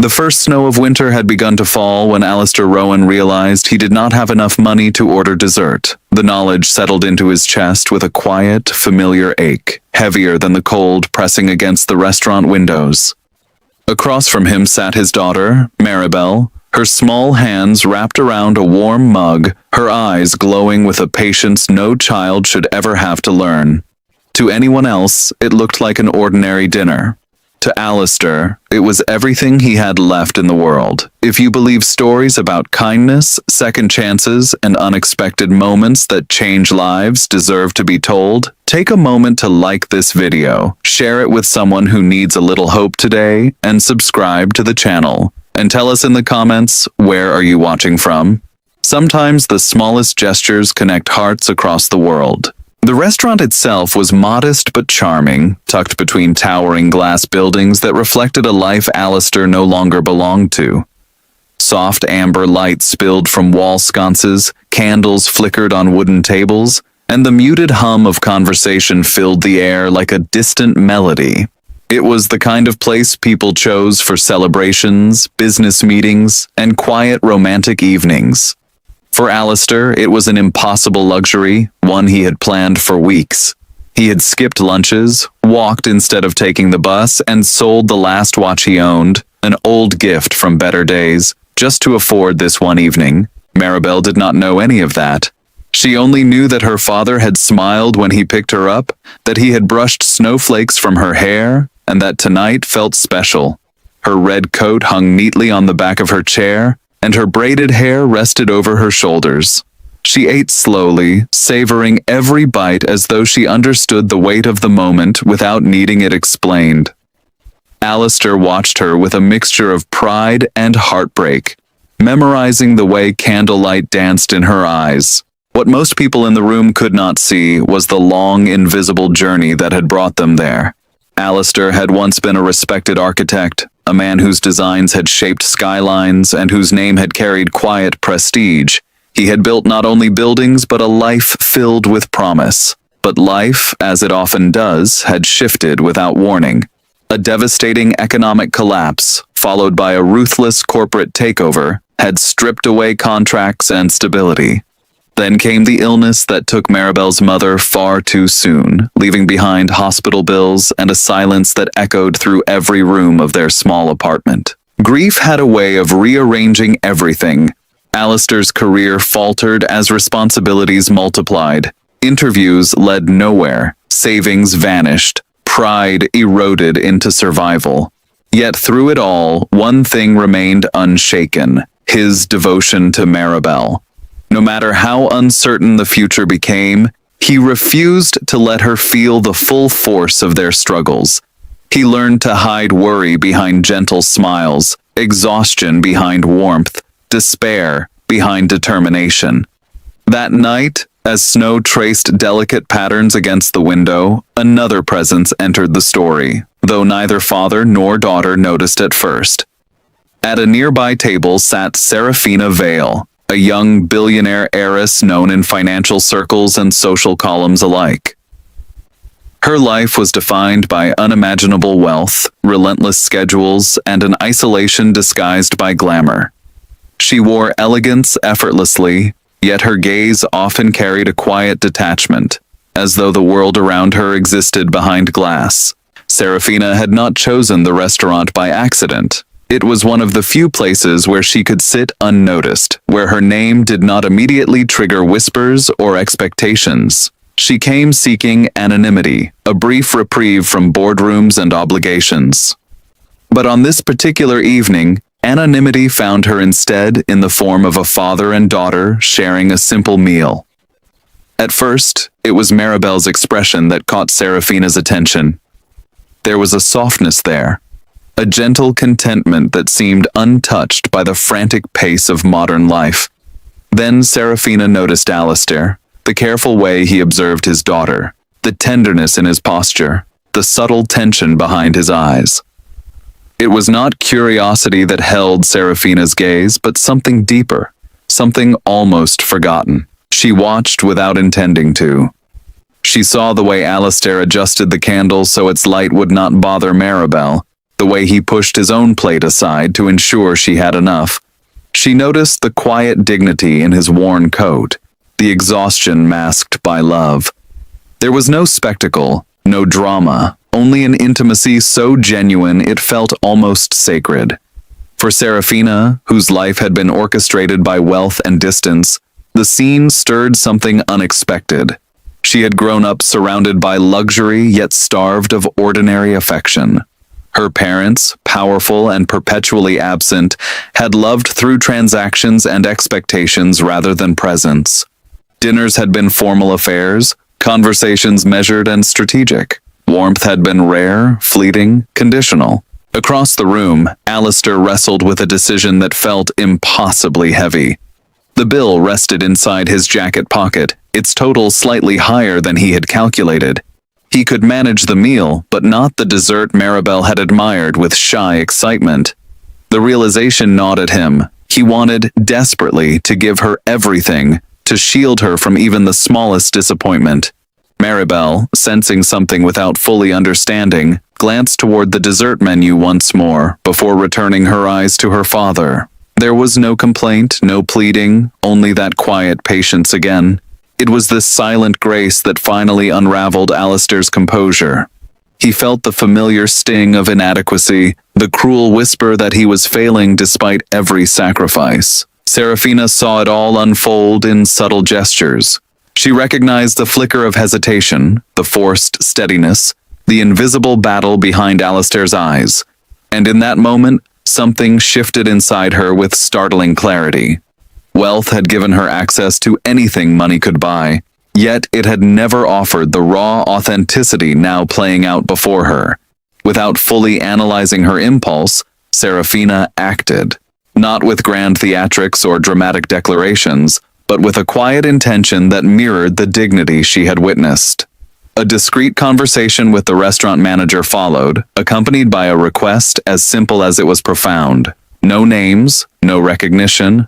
The first snow of winter had begun to fall when Alistair Rowan realized he did not have enough money to order dessert. The knowledge settled into his chest with a quiet, familiar ache, heavier than the cold pressing against the restaurant windows. Across from him sat his daughter, Maribel, her small hands wrapped around a warm mug, her eyes glowing with a patience no child should ever have to learn. To anyone else, it looked like an ordinary dinner. To Alistair, it was everything he had left in the world. If you believe stories about kindness, second chances, and unexpected moments that change lives deserve to be told, take a moment to like this video, share it with someone who needs a little hope today, and subscribe to the channel. And tell us in the comments, where are you watching from? Sometimes the smallest gestures connect hearts across the world. The restaurant itself was modest but charming, tucked between towering glass buildings that reflected a life Alistair no longer belonged to. Soft amber light spilled from wall sconces, candles flickered on wooden tables, and the muted hum of conversation filled the air like a distant melody. It was the kind of place people chose for celebrations, business meetings, and quiet romantic evenings. For Alistair, it was an impossible luxury, one he had planned for weeks. He had skipped lunches, walked instead of taking the bus, and sold the last watch he owned, an old gift from better days, just to afford this one evening. Maribel did not know any of that. She only knew that her father had smiled when he picked her up, that he had brushed snowflakes from her hair, and that tonight felt special. Her red coat hung neatly on the back of her chair, and her braided hair rested over her shoulders. She ate slowly, savoring every bite as though she understood the weight of the moment without needing it explained. Alistair watched her with a mixture of pride and heartbreak, memorizing the way candlelight danced in her eyes. What most people in the room could not see was the long, invisible journey that had brought them there. Alistair had once been a respected architect, a man whose designs had shaped skylines and whose name had carried quiet prestige. He had built not only buildings but a life filled with promise. But life, as it often does, had shifted without warning. A devastating economic collapse, followed by a ruthless corporate takeover, had stripped away contracts and stability. Then came the illness that took Maribel's mother far too soon, leaving behind hospital bills and a silence that echoed through every room of their small apartment. Grief had a way of rearranging everything. Alistair's career faltered as responsibilities multiplied. Interviews led nowhere. Savings vanished. Pride eroded into survival. Yet through it all, one thing remained unshaken: his devotion to Maribel. No matter how uncertain the future became, he refused to let her feel the full force of their struggles. He learned to hide worry behind gentle smiles, exhaustion behind warmth, despair behind determination. That night, as snow traced delicate patterns against the window, another presence entered the story, though neither father nor daughter noticed at first. At a nearby table sat Serafina Vale, a young billionaire heiress known in financial circles and social columns alike. Her life was defined by unimaginable wealth, relentless schedules, and an isolation disguised by glamour. She wore elegance effortlessly, yet her gaze often carried a quiet detachment, as though the world around her existed behind glass. Serafina had not chosen the restaurant by accident. It was one of the few places where she could sit unnoticed, where her name did not immediately trigger whispers or expectations. She came seeking anonymity, a brief reprieve from boardrooms and obligations. But on this particular evening, anonymity found her instead in the form of a father and daughter sharing a simple meal. At first, it was Maribel's expression that caught Serafina's attention. There was a softness there, a gentle contentment that seemed untouched by the frantic pace of modern life. Then Serafina noticed Alistair, the careful way he observed his daughter, the tenderness in his posture, the subtle tension behind his eyes. It was not curiosity that held Serafina's gaze, but something deeper, something almost forgotten. She watched without intending to. She saw the way Alistair adjusted the candle so its light would not bother Maribel, the way he pushed his own plate aside to ensure she had enough. She noticed the quiet dignity in his worn coat, the exhaustion masked by love. There was no spectacle, no drama, only an intimacy so genuine it felt almost sacred. For Serafina, whose life had been orchestrated by wealth and distance, the scene stirred something unexpected. She had grown up surrounded by luxury yet starved of ordinary affection. Her parents, powerful and perpetually absent, had loved through transactions and expectations rather than presence. Dinners had been formal affairs, conversations measured and strategic. Warmth had been rare, fleeting, conditional. Across the room, Alistair wrestled with a decision that felt impossibly heavy. The bill rested inside his jacket pocket, its total slightly higher than he had calculated. He could manage the meal, but not the dessert Maribel had admired with shy excitement. The realization gnawed at him. He wanted, desperately, to give her everything, to shield her from even the smallest disappointment. Maribel, sensing something without fully understanding, glanced toward the dessert menu once more, before returning her eyes to her father. There was no complaint, no pleading, only that quiet patience again. It was this silent grace that finally unraveled Alistair's composure. He felt the familiar sting of inadequacy, the cruel whisper that he was failing despite every sacrifice. Serafina saw it all unfold in subtle gestures. She recognized the flicker of hesitation, the forced steadiness, the invisible battle behind Alistair's eyes. And in that moment, something shifted inside her with startling clarity. Wealth had given her access to anything money could buy, yet it had never offered the raw authenticity now playing out before her. Without fully analyzing her impulse, Serafina acted, not with grand theatrics or dramatic declarations, but with a quiet intention that mirrored the dignity she had witnessed. A discreet conversation with the restaurant manager followed, accompanied by a request as simple as it was profound. No names, no recognition,